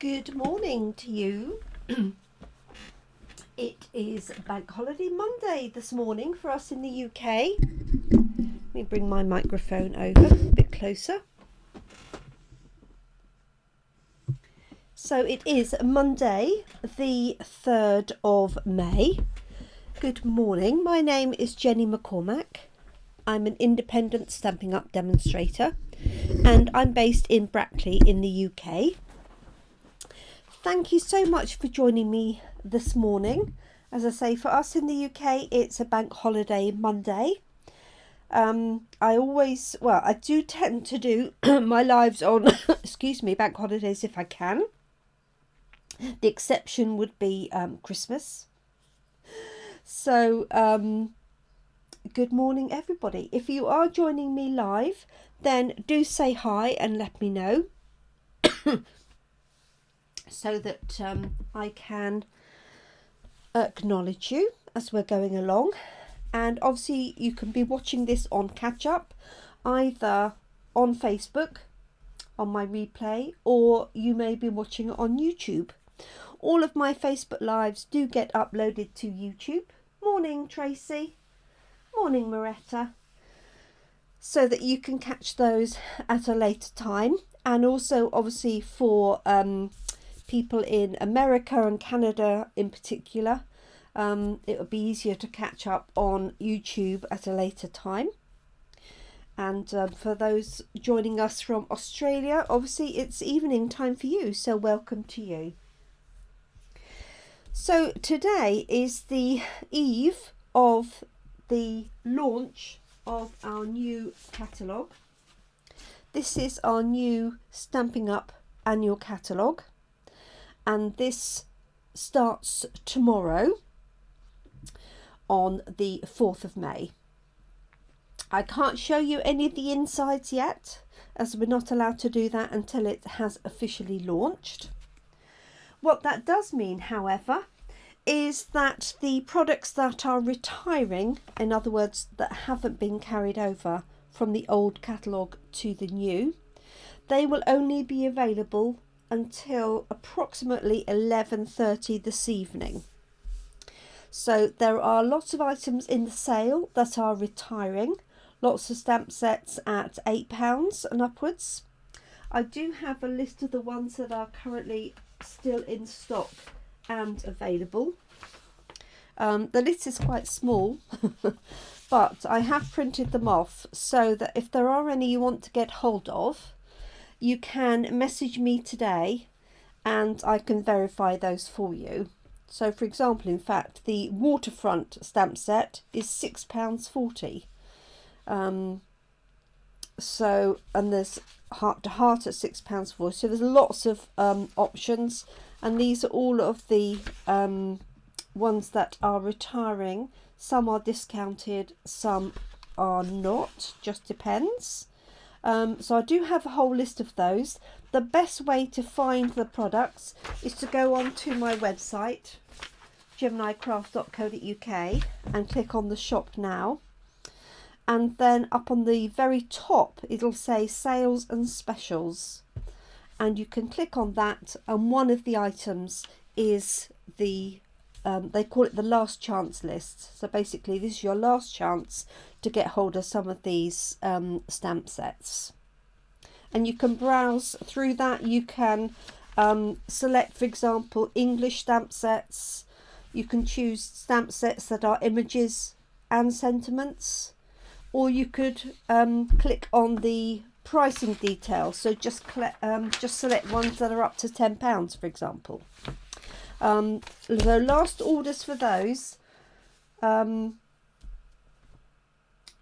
Good morning to you. It is Bank Holiday Monday this morning for us in the UK. Let me bring my microphone over a bit closer. So it is Monday, the 3rd of May. Good morning. My name is Jenny McCormack. I'm an independent Stampin' Up demonstrator and I'm based in Brackley in the UK. Thank you so much for joining me this morning. As I say, for us in the UK, it's a Bank Holiday Monday. I do tend to do my lives on, bank holidays if I can. The exception would be Christmas. So, good morning, everybody. If you are joining me live, then do say hi and let me know. So that I can acknowledge you as we're going along. And obviously you can be watching this on catch up, either on Facebook on my replay, or you may be watching it on YouTube. All of my Facebook lives do get uploaded to YouTube. Morning Tracy, morning Moretta, so that you can catch those at a later time. And also obviously for people in America and Canada in particular, it would be easier to catch up on YouTube at a later time. And for those joining us from Australia, obviously it's evening time for you, so welcome to you. So today is the eve of the launch of our new catalogue. This is our new Stampin' Up annual catalogue. And this starts tomorrow on the 4th of May. I can't show you any of the insides yet, as we're not allowed to do that until it has officially launched. What that does mean, however, is that the products that are retiring, in other words, that haven't been carried over from the old catalogue to the new, they will only be available until approximately 11:30 this evening. So there are lots of items in the sale that are retiring, lots of stamp sets at £8 and upwards. I do have a list of the ones that are currently still in stock and available. The list is quite small, but I have printed them off so that if there are any you want to get hold of, you can message me today and I can verify those for you. So for example, in fact, the waterfront stamp set is £6.40. And there's heart to heart at £6.40. So there's lots of options, and these are all of the ones that are retiring. Some are discounted, some are not, just depends. So I do have a whole list of those. The best way to find the products is to go onto my website, jeminicraft.co.uk, and click on the shop now. And then up on the very top, it'll say sales and specials. And you can click on that, and one of the items is the they call it the last chance list. So basically this is your last chance to get hold of some of these stamp sets. And you can browse through that. You can select, for example, English stamp sets. You can choose stamp sets that are images and sentiments. Or you could click on the pricing details. So just select ones that are up to £10, for example. The last orders for those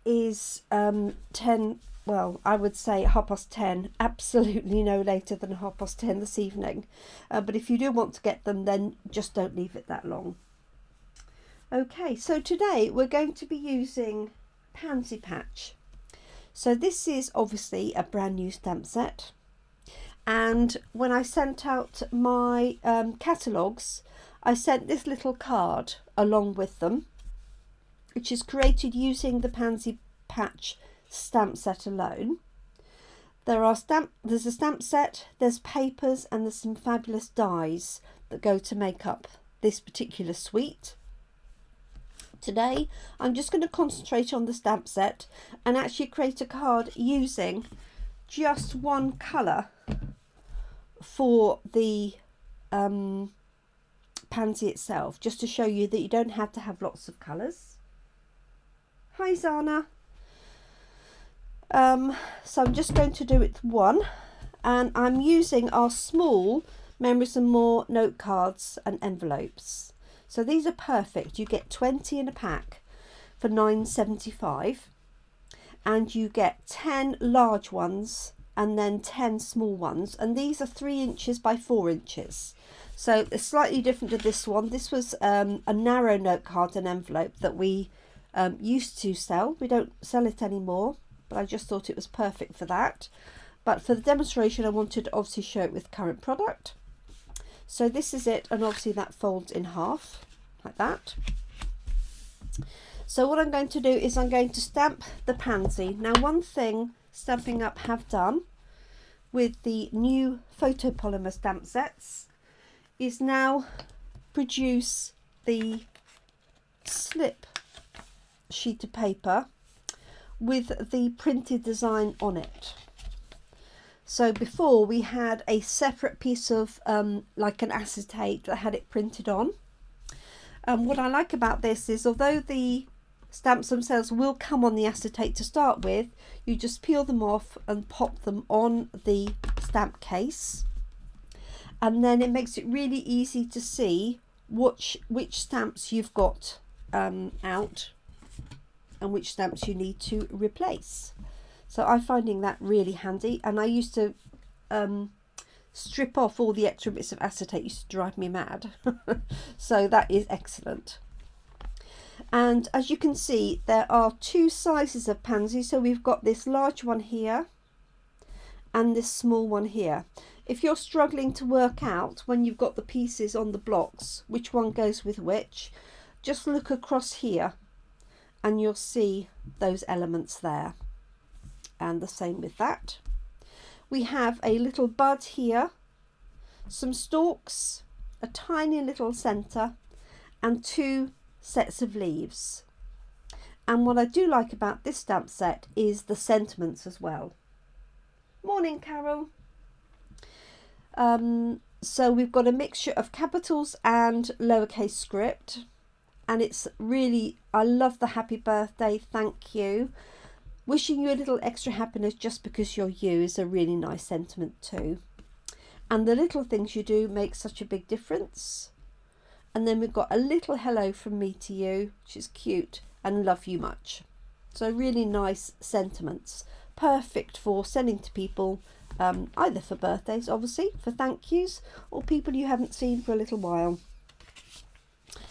is 10, well, I would say 10:30, absolutely no later than 10:30 this evening. But if you do want to get them, then just don't leave it that long. Okay, so today we're going to be using Pasy Patch. So this is obviously a brand new stamp set. And when I sent out my catalogues, I sent this little card along with them, which is created using the Pasy Patch stamp set alone. There's a stamp set, there's papers, and there's some fabulous dies that go to make up this particular suite. Today I'm just going to concentrate on the stamp set and actually create a card using just one colour for the pansy itself, just to show you that you don't have to have lots of colours. Hi Zana. So I'm just going to do it one, and I'm using our small Memories and More note cards and envelopes. So these are perfect. You get 20 in a pack for £9.75, and you get 10 large ones and then 10 small ones, and these are 3 inches by 4 inches. So it's slightly different to this one. This was a narrow note card and envelope that we used to sell. We don't sell it anymore, but I just thought it was perfect for that. But for the demonstration, I wanted to obviously show it with current product. So this is it, and obviously that folds in half like that. So what I'm going to do is I'm going to stamp the pansy. Now, one thing Stampin' Up have done with the new photopolymer stamp sets is now produce the slip sheet of paper with the printed design on it. So before we had a separate piece of like an acetate that had it printed on. What I like about this is, although the stamps themselves will come on the acetate to start with, you just peel them off and pop them on the stamp case, and then it makes it really easy to see which stamps you've got out and which stamps you need to replace. So I'm finding that really handy, and I used to strip off all the extra bits of acetate. It used to drive me mad. So that is excellent. And as you can see, there are 2 sizes of pansy. So we've got this large one here and this small one here. If you're struggling to work out when you've got the pieces on the blocks which one goes with which, just look across here and you'll see those elements there. And the same with that. We have a little bud here, some stalks, a tiny little centre, and 2 sets of leaves. And what I do like about this stamp set is the sentiments as well. Morning, Carol. So we've got a mixture of capitals and lowercase script, and it's really, I love the happy birthday, thank you. Wishing you a little extra happiness just because you're you is a really nice sentiment too. And the little things you do make such a big difference. And then we've got a little hello from me to you, which is cute, and love you much. So really nice sentiments. Perfect for sending to people, either for birthdays, obviously, for thank yous, or people you haven't seen for a little while.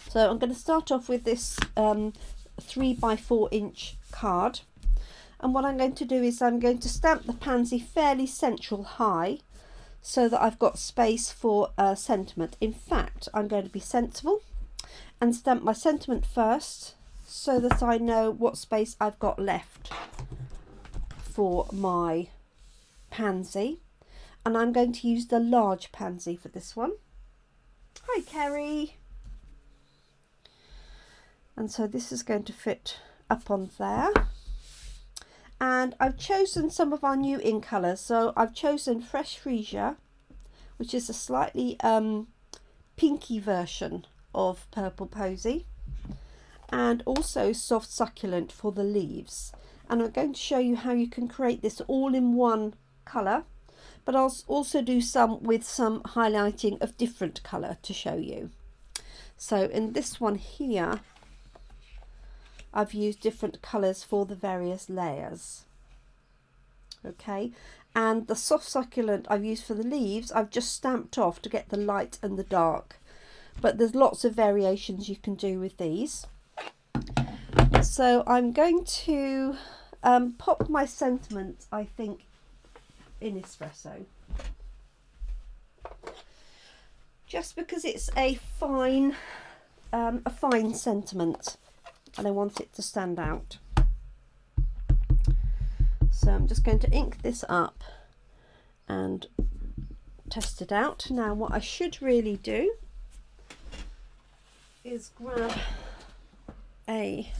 So I'm going to start off with this 3 by 4 inch card. And what I'm going to do is I'm going to stamp the pansy fairly central high so that I've got space for a sentiment. In fact, I'm going to be sensible and stamp my sentiment first so that I know what space I've got left for my pansy. And I'm going to use the large pansy for this one. Hi, Kerry. And so this is going to fit up on there. And I've chosen some of our new ink colours. So I've chosen Fresh Freesia, which is a slightly pinky version of Purple Posy, and also Soft Succulent for the leaves. And I'm going to show you how you can create this all in one colour, but I'll also do some with some highlighting of different colour to show you. So in this one here, I've used different colours for the various layers. Okay, and the Soft Succulent I've used for the leaves, I've just stamped off to get the light and the dark. But there's lots of variations you can do with these. So I'm going to pop my sentiment, I think, in espresso. Just because it's a fine sentiment, and I want it to stand out. So I'm just going to ink this up and test it out. Now what I should really do is grab a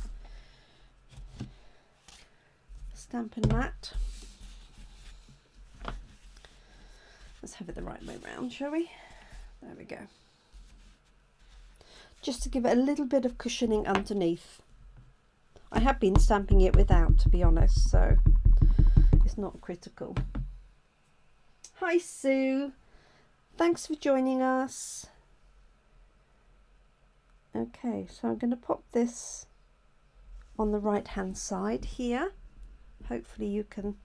Stampin' mat. Let's have it the right way round, shall we? There we go. Just to give it a little bit of cushioning underneath. I have been stamping it without, to be honest, so it's not critical. Hi Sue, thanks for joining us. Okay, so I'm going to pop this on the right hand side here. Hopefully you can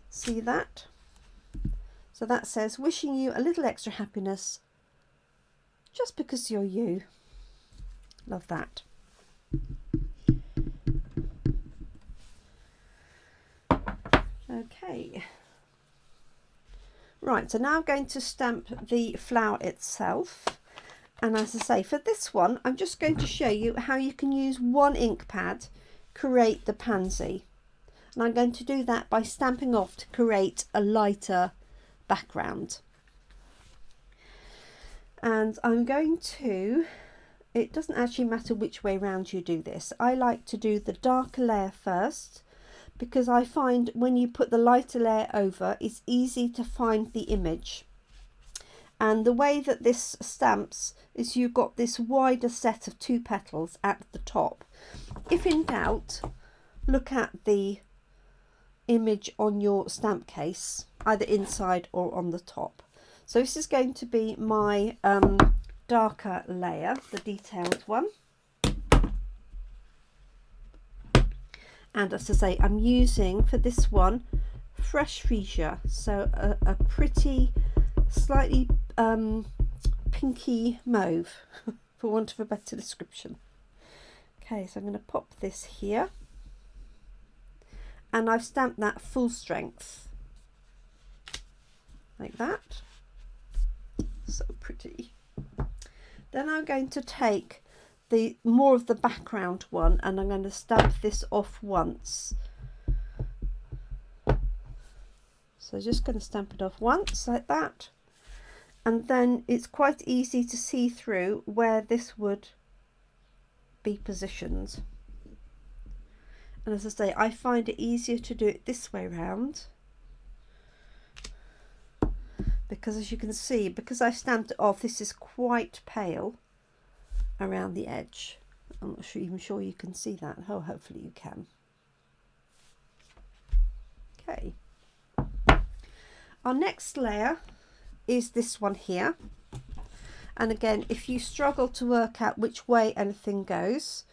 see that. So that says, wishing you a little extra happiness just because you're you. Love that. Okay. Right, so now I'm going to stamp the flower itself. And as I say, for this one, I'm just going to show you how you can use one ink pad, create the pansy. And I'm going to do that by stamping off to create a lighter background. And I'm going to, it doesn't actually matter which way round you do this. I like to do the darker layer first, because I find when you put the lighter layer over, it's easy to find the image. And the way that this stamps is you've got this wider set of 2 petals at the top. If in doubt, look at the image on your stamp case, either inside or on the top. So this is going to be my darker layer, the detailed one. And as I say, I'm using for this one fresh freesia, so a pretty slightly pinky mauve for want of a better description. Okay, so I'm going to pop this here, and I've stamped that full strength like that. So pretty. Then I'm going to take the more of the background one, and I'm going to stamp this off once. So just going to stamp it off once like that, and then it's quite easy to see through where this would be positioned. And as I say, I find it easier to do it this way round, because as you can see, because I stamped it off, this is quite pale around the edge. I'm not even sure you can see that. Oh, hopefully you can. Okay. Our next layer is this one here. And again, if you struggle to work out which way anything goes,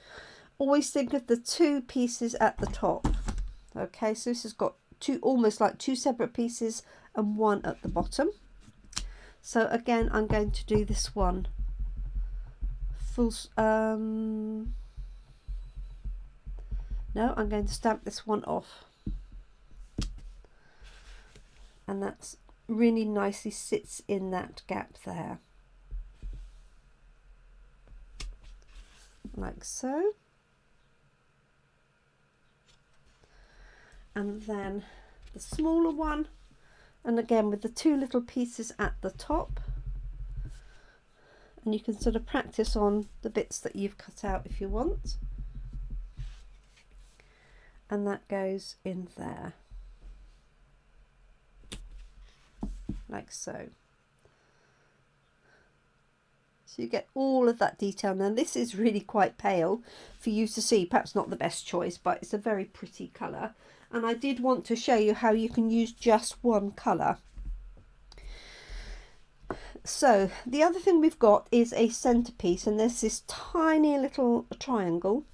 always think of the 2 pieces at the top. Okay, so this has got almost like 2 separate pieces and 1 at the bottom. So again, I'm going to do this one full, no, I'm going to stamp this one off. And that's really nicely sits in that gap there. Like so. And then the smaller one, and again with the 2 little pieces at the top, and you can sort of practice on the bits that you've cut out if you want, and that goes in there like so. So you get all of that detail. Now this is really quite pale for you to see, perhaps not the best choice, but it's a very pretty colour. And I did want to show you how you can use just one colour. So the other thing we've got is a centerpiece, and there's this tiny little triangle,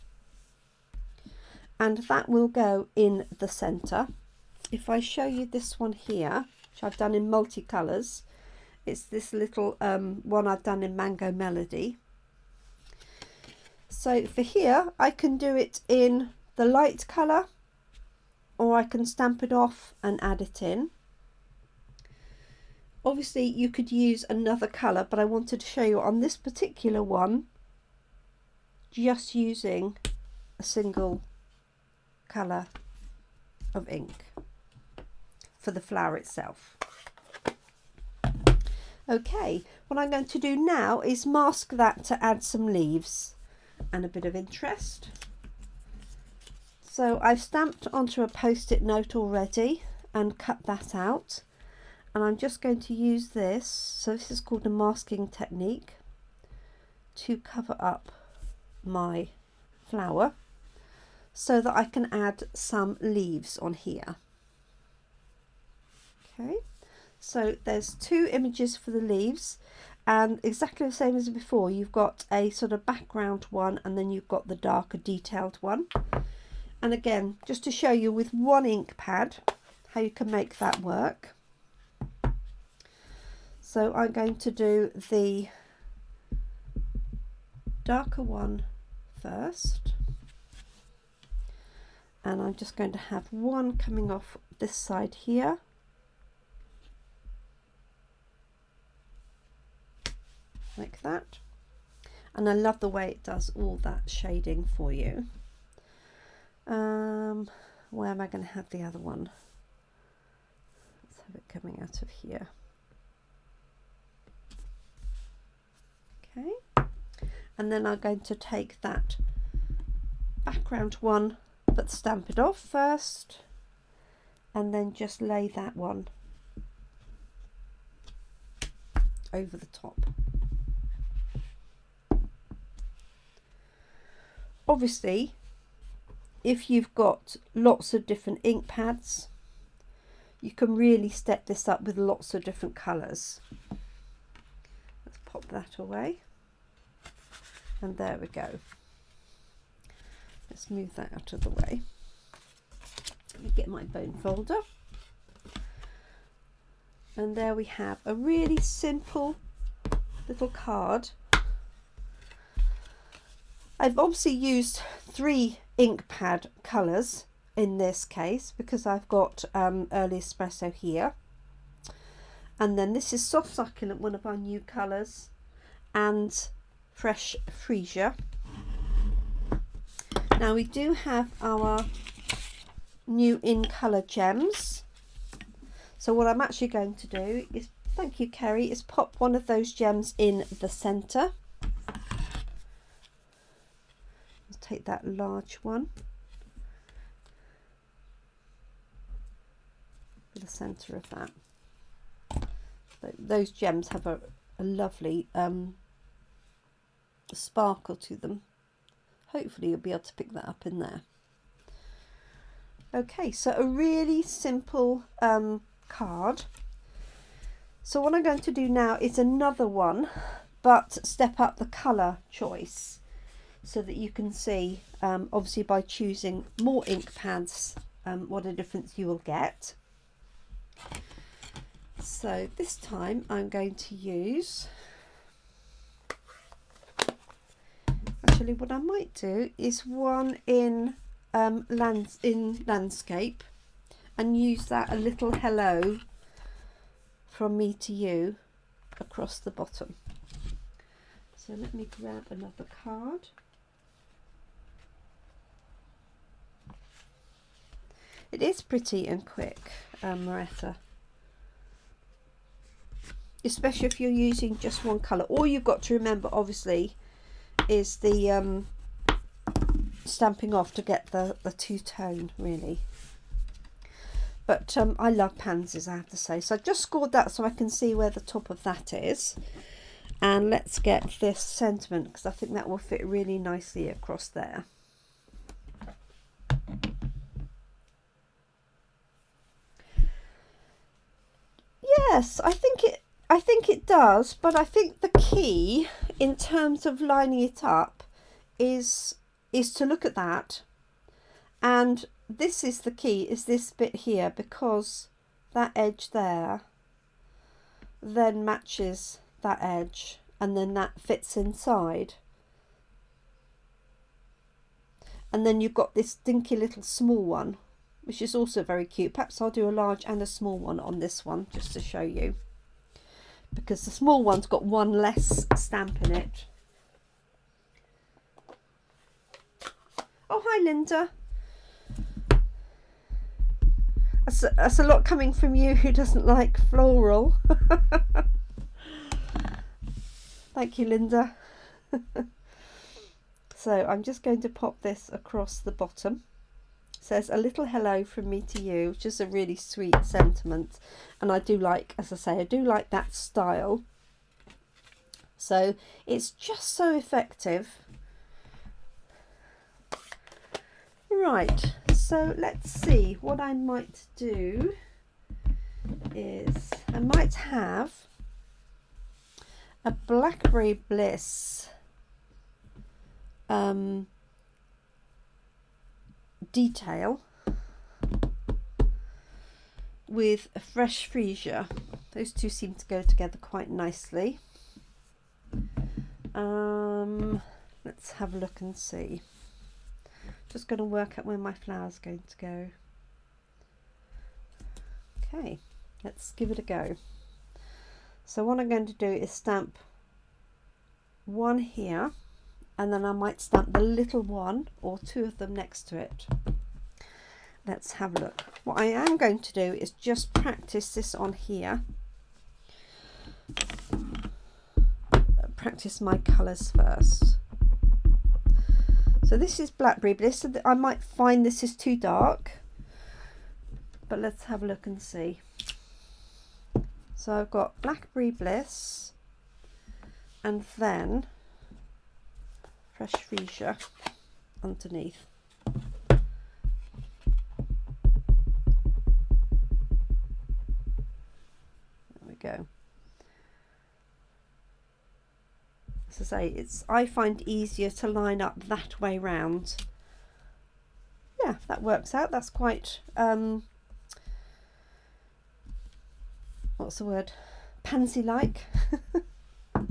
and that will go in the center. If I show you this one here, which I've done in multicolours, it's this little one I've done in Mango Melody. So for here, I can do it in the light colour, or I can stamp it off and add it in. Obviously you could use another colour, but I wanted to show you on this particular one, just using a single colour of ink for the flower itself. Okay, what I'm going to do now is mask that to add some leaves and a bit of interest. So I've stamped onto a post-it note already and cut that out, and I'm just going to use this, so this is called a masking technique, to cover up my flower so that I can add some leaves on here. Okay, so there's two images for the leaves, and exactly the same as before, you've got a sort of background one and then you've got the darker detailed one. And again, just to show you with one ink pad how you can make that work. So I'm going to do the darker one first, and I'm just going to have one coming off this side here, like that. And I love the way it does all that shading for you. Where am I going to have the other one? Let's have it coming out of here. Okay, and then I'm going to take that background one but stamp it off first, and then just lay that one over the top. Obviously, if you've got lots of different ink pads, you can really step this up with lots of different colours. Let's pop that away, and there we go. Let's move that out of the way. Let me get my bone folder, and there we have a really simple little card. I've obviously used 3 ink pad colours in this case because I've got early espresso here, and then this is soft succulent, one of our new colours, and fresh freesia. Now we do have our new in colour gems, so what I'm actually going to do is, thank you Kerry, is pop one of those gems in the centre. Take that large one to the centre of that. Those gems have a lovely sparkle to them. Hopefully you'll be able to pick that up in there. Okay, so a really simple card. So what I'm going to do now is another one, but step up the colour choice, so that you can see, obviously by choosing more ink pads, what a difference you will get. So this time I'm going to use, actually what I might do is one in landscape, and use that a little hello from me to you across the bottom. So let me grab another card. It is pretty and quick, Moretta, especially if you're using just one colour. All you've got to remember, obviously, is the stamping off to get the two-tone, really. But I love pansies, I have to say. So I just scored that so I can see where the top of that is. And let's get this sentiment, because I think that will fit really nicely across there. Yes, I think it does, but I think the key in terms of lining it up is to look at that, and this is the key, is this bit here, because that edge there then matches that edge, and then that fits inside, and then you've got this dinky little small one, which is also very cute. Perhaps I'll do a large and a small one on this one just to show you, because the small one's got one less stamp in it. Oh, hi Linda. That's a lot coming from you who doesn't like floral. Thank you, Linda. So I'm just going to pop this across the bottom. It says a little hello from me to you, which is a really sweet sentiment. And I do like, as I say, I do like that style. So it's just so effective. Right, so let's see, what I might do is I might have a Blackberry Bliss detail with a fresh freesia. Those two seem to go together quite nicely. Let's have a look and see. Just going to work out where my flower's going to go. Okay, let's give it a go. So what I'm going to do is stamp one here, and then I might stamp the little one or two of them next to it. Let's have a look. What I am going to do is just practice this on here. Practice my colours first. So this is Blackberry Bliss. So I might find this is too dark, but let's have a look and see. So I've got Blackberry Bliss and then fresh freesia underneath. There we go. As I say, I find easier to line up that way round. Yeah, that works out. That's quite what's the word? Pansy-like.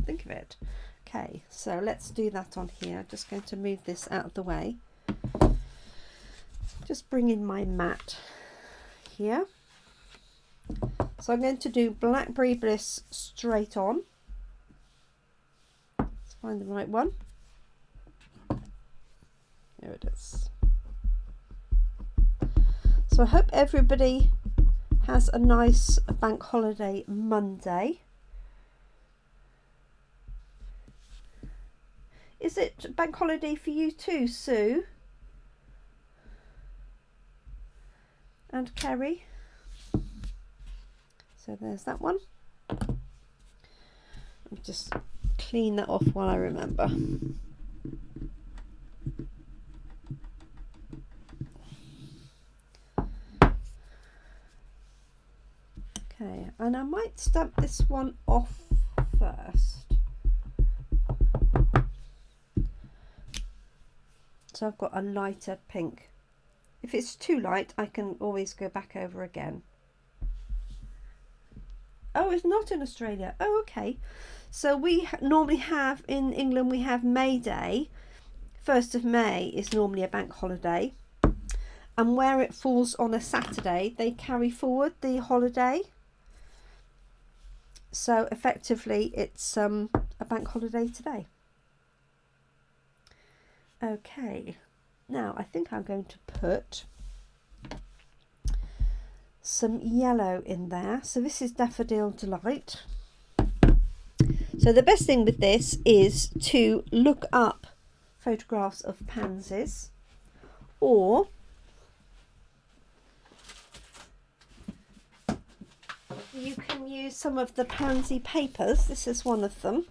Think of it. Okay, so let's do that on here. Just going to move this out of the way. Just bring in my mat here. So I'm going to do Blackberry Bliss straight on. Let's find the right one. There it is. So I hope everybody has a nice bank holiday Monday. Is it bank holiday for you too, Sue? And Kerry? So there's that one. Let me just clean that off while I remember. Okay, and I might stamp this one off first. So I've got a lighter pink. If it's too light, I can always go back over again. Oh, it's not in Australia. Oh, okay. So we normally have, in England, we have May Day. 1st of May is normally a bank holiday. And where it falls on a Saturday, they carry forward the holiday. So effectively, it's a bank holiday today. Okay, now I think I'm going to put some yellow in there. So this is Daffodil Delight. So the best thing with this is to look up photographs of pansies, or you can use some of the pansy papers. This is one of them,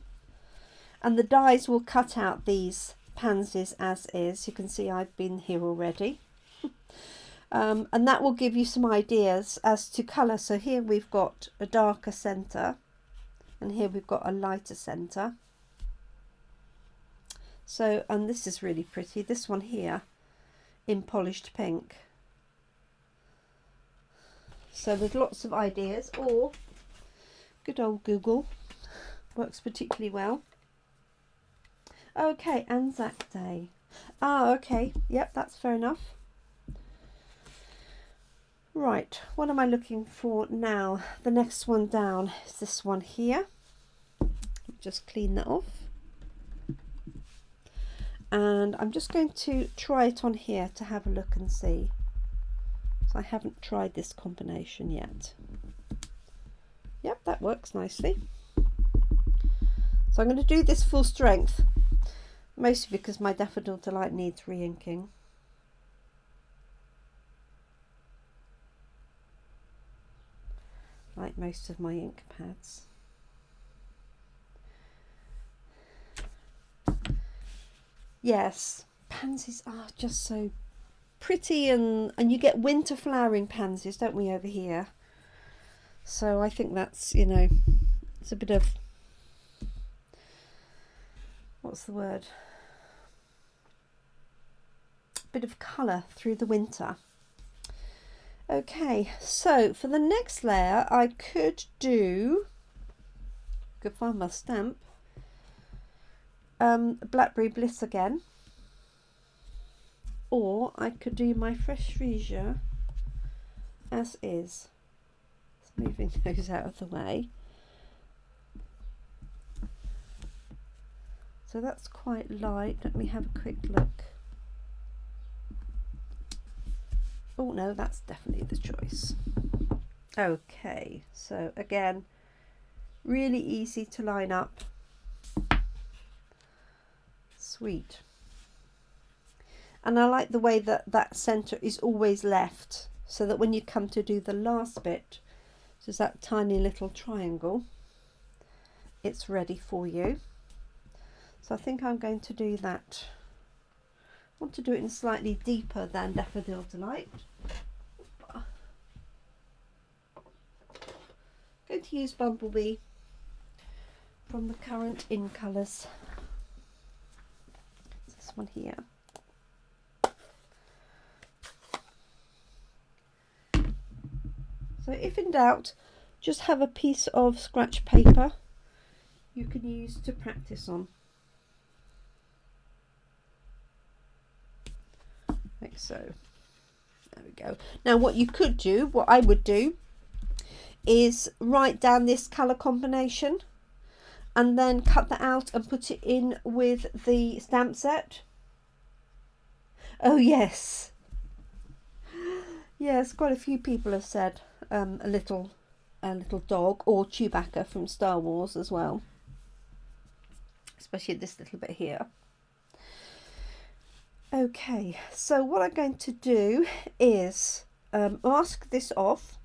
and the dies will cut out these pansies as is. You can see I've been here already. And that will give you some ideas as to colour. So here we've got a darker centre, and here we've got a lighter centre. So, and this is really pretty, this one here in polished pink. So there's lots of ideas, or good old Google works particularly well. Okay, Anzac Day. Ah, okay, yep, that's fair enough. Right, what am I looking for now? The next one down is this one here. Just clean that off. And I'm just going to try it on here to have a look and see. So I haven't tried this combination yet. Yep, that works nicely. So I'm going to do this full strength, mostly because my Daffodil Delight needs re-inking. Like most of my ink pads. Yes, pansies are just so pretty, and you get winter flowering pansies, don't we, over here? So I think that's, you know, it's a bit of, what's the word? A bit of colour through the winter. Okay, so for the next layer I could find my stamp, Blackberry Bliss again, or I could do my Fresh Freesia as is. Just moving those out of the way. So that's quite light. Let me have a quick look. Oh no, that's definitely the choice. Okay, so again, really easy to line up. Sweet. And I like the way that that centre is always left, so that when you come to do the last bit, just that tiny little triangle, it's ready for you. So I think I'm going to do that. I want to do it in slightly deeper than Daffodil Delight. I'm going to use Bumblebee from the current in colours. This one here. So if in doubt, just have a piece of scratch paper you can use to practice on. Like so. There we go. Now what you could do, what I would do, is write down this colour combination and then cut that out and put it in with the stamp set. Oh yes. Yes, quite a few people have said a little dog, or Chewbacca from Star Wars as well. Especially this little bit here. Okay, so what I'm going to do is mask this off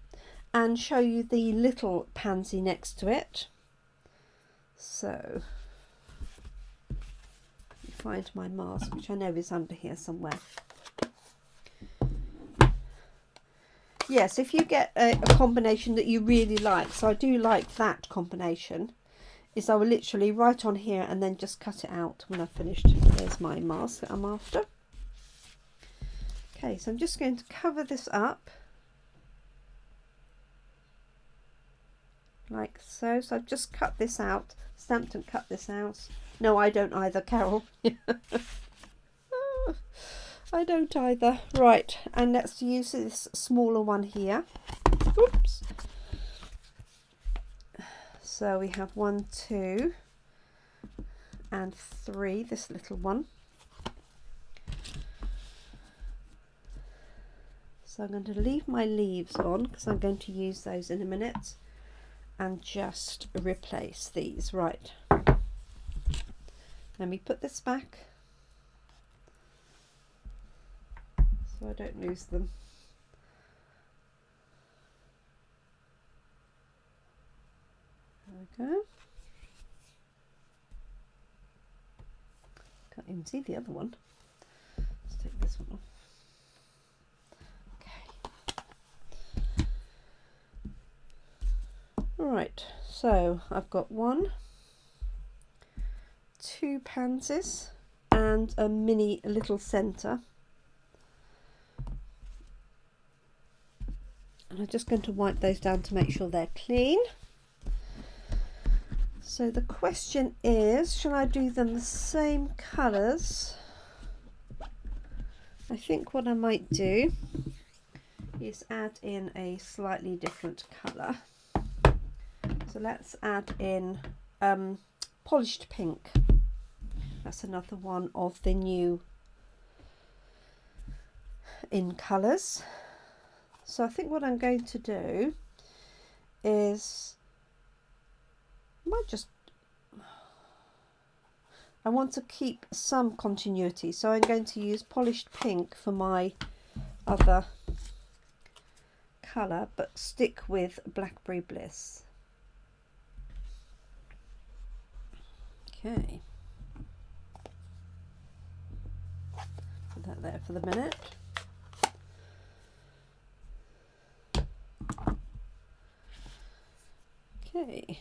and show you the little pansy next to it. So, let me find my mask, which I know is under here somewhere. Yes, if you get a combination that you really like, so I do like that combination, is I will literally write on here and then just cut it out when I've finished. There's my mask that I'm after. Okay, so I'm just going to cover this up like so. So I've just cut this out, stamped and cut this out. No, I don't either, Carol. I don't either. Right, and let's use this smaller one here. Oops. So we have 1, 2 and 3, this little one. So I'm going to leave my leaves on because I'm going to use those in a minute, and just replace these. Right, let me put this back so I don't lose them. There we go. Can't even see the other one. Let's take this one off. Right, so I've got 1, 2 pansies and a mini little centre, and I'm just going to wipe those down to make sure they're clean. So the question is, shall I do them the same colours? I think what I might do is add in a slightly different colour. So let's add in polished pink. That's another one of the new in colours. So I think what I'm going to do is, I might just, I want to keep some continuity, so I'm going to use polished pink for my other colour, but stick with Blackberry Bliss. Okay, put that there for the minute. Okay,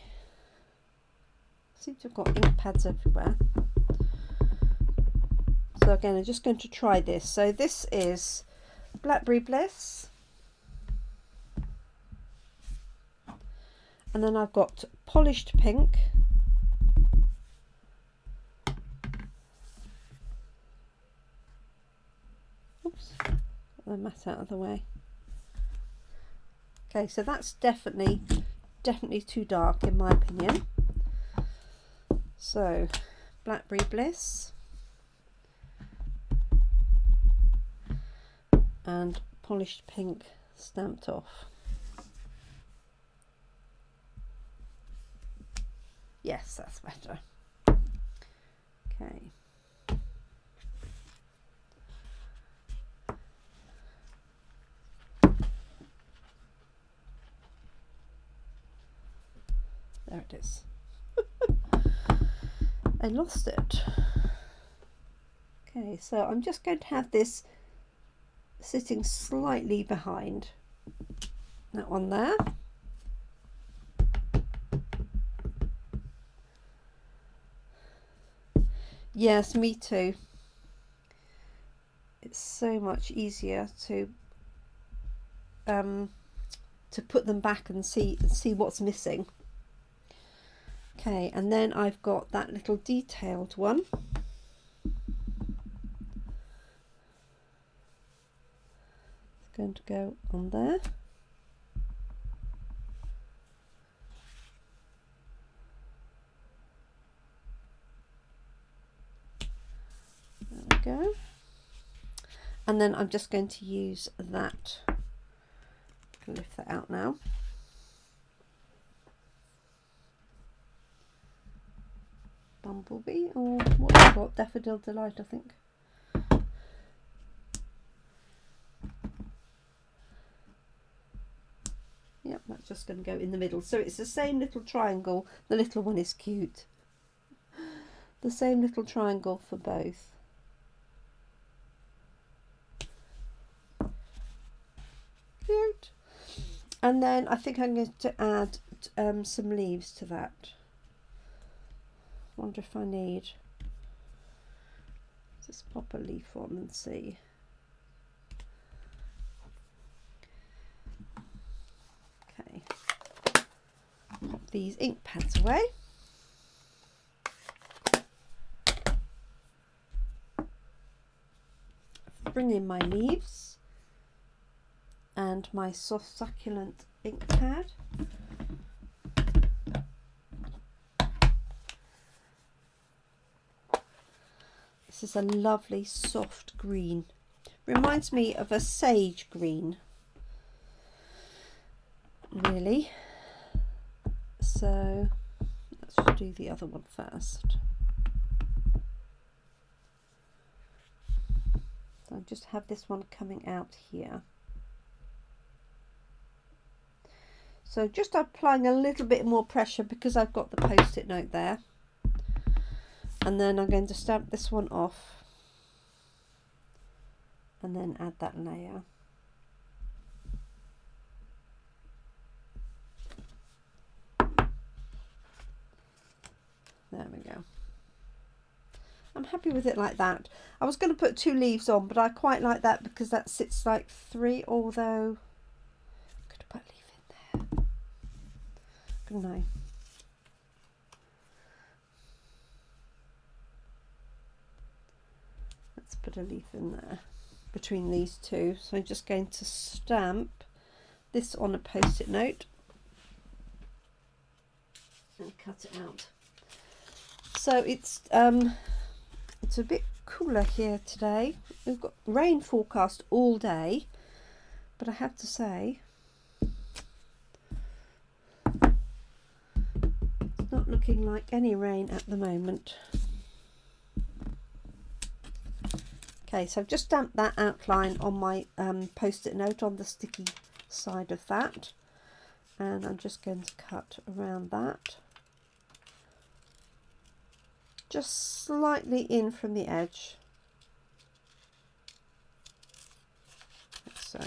seem to have got ink pads everywhere. So again, I'm just going to try this. So this is Blackberry Bliss, and then I've got polished pink, oops, get the mat out of the way. Okay, so that's definitely too dark in my opinion. So Blackberry Bliss and polished pink stamped off. Yes, that's better. Okay. There it is. I lost it. Okay, so I'm just going to have this sitting slightly behind that one there. Yes, me too. It's so much easier to put them back and see what's missing. Okay, and then I've got that little detailed one. It's going to go on there. There we go. And then I'm just going to use that. Lift that out now. Bumblebee, or what have I got? Daffodil Delight, I think. Yep, that's just going to go in the middle. So it's the same little triangle. The little one is cute. The same little triangle for both. Cute. And then I think I'm going to add some leaves to that. Wonder if I need. Just pop a leaf on and see. Okay. Pop these ink pads away. Bring in my leaves and my soft succulent ink pad. This is a lovely soft green. Reminds me of a sage green, really. So let's do the other one first. So I just have this one coming out here. So just applying a little bit more pressure because I've got the post-it note there. And then I'm going to stamp this one off and then add that layer. There we go. I'm happy with it like that. I was going to put 2 leaves on, but I quite like that because that sits like 3, although I could have put a leaf in there, couldn't I? Let's put a leaf in there between these two. So I'm just going to stamp this on a post-it note and cut it out. So it's a bit cooler here today. We've got rain forecast all day, but I have to say it's not looking like any rain at the moment. Okay, so I've just stamped that outline on my post-it note on the sticky side of that, and I'm just going to cut around that, just slightly in from the edge, like so.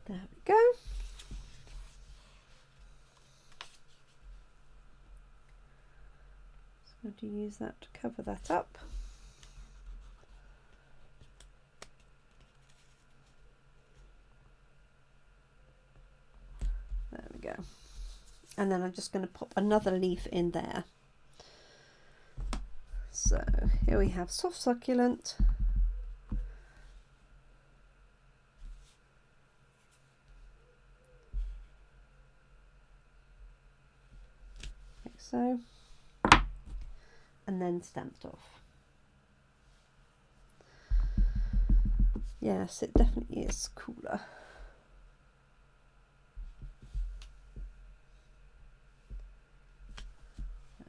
There we go. So I'm going to use that to cover that up. There we go. And then I'm just going to pop another leaf in there. So here we have soft succulent. Like so. And then stamped off. Yes, it definitely is cooler.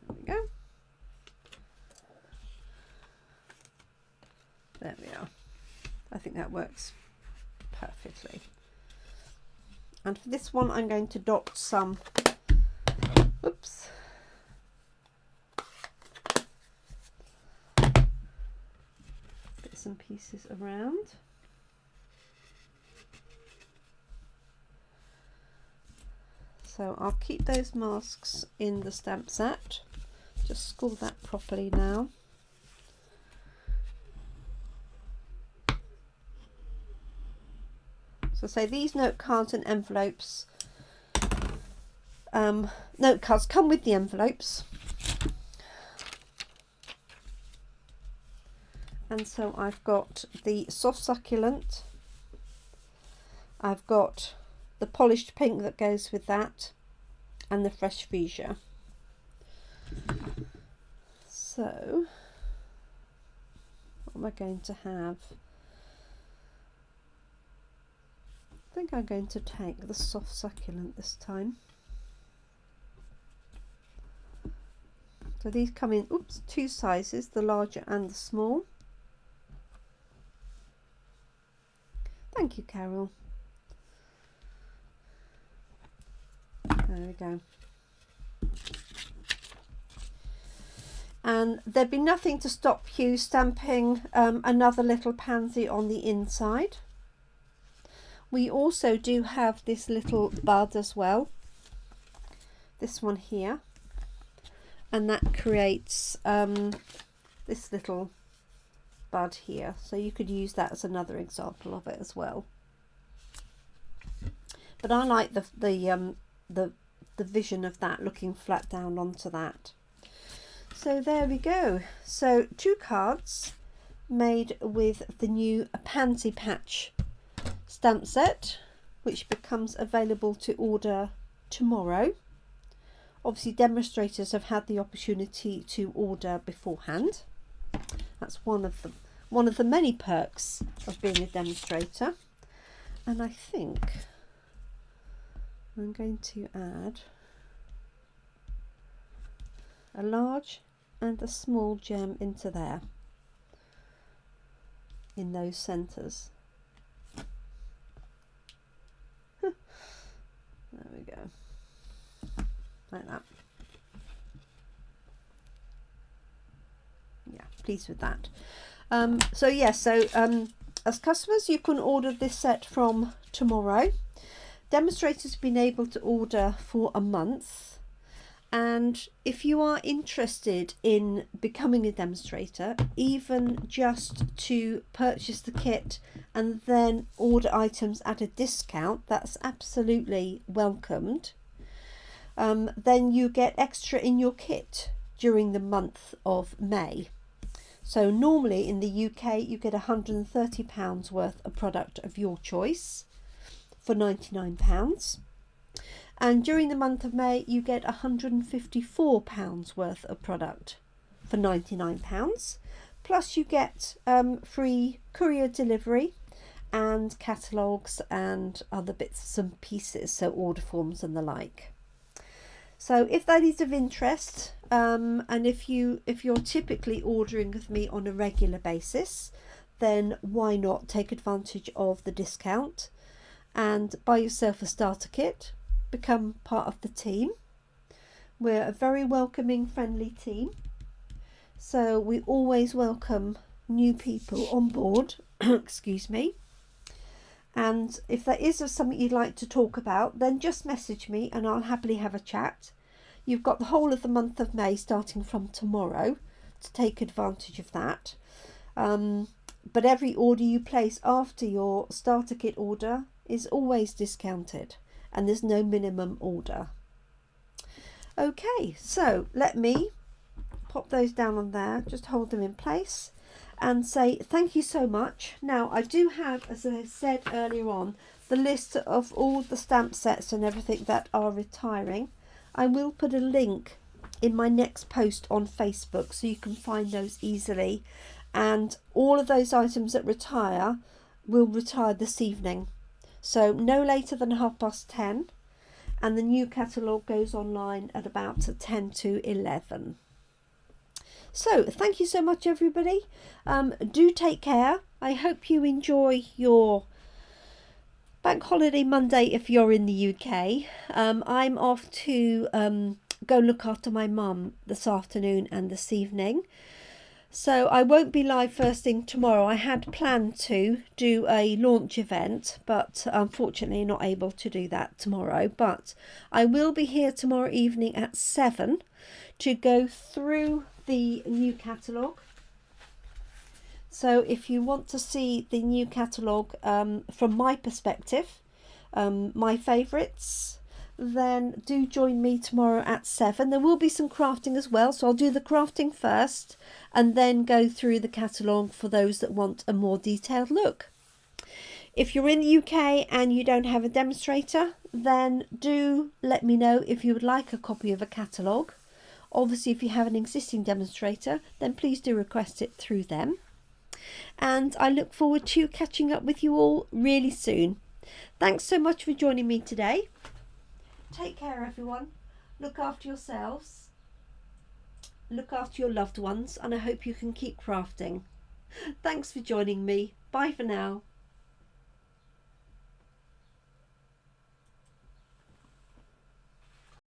There we go. There we are. I think that works perfectly. And for this one, I'm going to dot some, oops, bits and pieces around. So I'll keep those masks in the stamp set. Just score that properly now. So say these note cards and envelopes, note cards come with the envelopes. And so I've got the soft succulent, I've got the polished pink that goes with that, and the fresh fuchsia. So what am I going to have? I think I'm going to take the soft succulent this time. So these come in, oops, two sizes, the larger and the small. Thank you, Carol. There we go. And there'd be nothing to stop you stamping another little pansy on the inside. We also do have this little bud as well, this one here, and that creates this little bud here, so you could use that as another example of it as well. But I like the vision of that looking flat down onto that. So there we go. So 2 cards made with the new Pasy Patch stamp set, which becomes available to order tomorrow. Obviously demonstrators have had the opportunity to order beforehand. That's one of the many perks of being a demonstrator. And I think I'm going to add a large and a small gem into there, in those centres. There we go, like that. Yeah, pleased with that. As customers, you can order this set from tomorrow. Demonstrators have been able to order for a month. And if you are interested in becoming a demonstrator, even just to purchase the kit and then order items at a discount, that's absolutely welcomed. Then you get extra in your kit during the month of May. So normally in the UK you get £130 worth of product of your choice for £99. And during the month of May you get £154 worth of product for £99. Plus you get free courier delivery and catalogues and other bits and pieces, so order forms and the like. So if that is of interest, And if you're typically ordering with me on a regular basis, then why not take advantage of the discount and buy yourself a starter kit, become part of the team. We're a very welcoming, friendly team, so we always welcome new people on board. Excuse me. And if there is something you'd like to talk about, then just message me and I'll happily have a chat. You've got the whole of the month of May starting from tomorrow to take advantage of that. But every order you place after your starter kit order is always discounted, and there's no minimum order. Okay, so let me pop those down on there, just hold them in place and say thank you so much. Now I do have, as I said earlier on, the list of all the stamp sets and everything that are retiring. I will put a link in my next post on Facebook so you can find those easily, and all of those items that retire will retire this evening, so no later than 10:30, and the new catalogue goes online at about 10 to 11. So thank you so much, everybody. Do take care. I hope you enjoy your Bank Holiday Monday if you're in the UK. I'm off to go look after my mum this afternoon and this evening. So I won't be live first thing tomorrow. I had planned to do a launch event, but unfortunately not able to do that tomorrow. But I will be here tomorrow evening at 7 to go through the new catalogue. So if you want to see the new catalogue from my perspective, my favourites, then do join me tomorrow at 7. There will be some crafting as well, so I'll do the crafting first and then go through the catalogue for those that want a more detailed look. If you're in the UK and you don't have a demonstrator, then do let me know if you would like a copy of a catalogue. Obviously, if you have an existing demonstrator, then please do request it through them. And I look forward to catching up with you all really soon. Thanks so much for joining me today. Take care, everyone. Look after yourselves. Look after your loved ones, and I hope you can keep crafting. Thanks for joining me. Bye for now.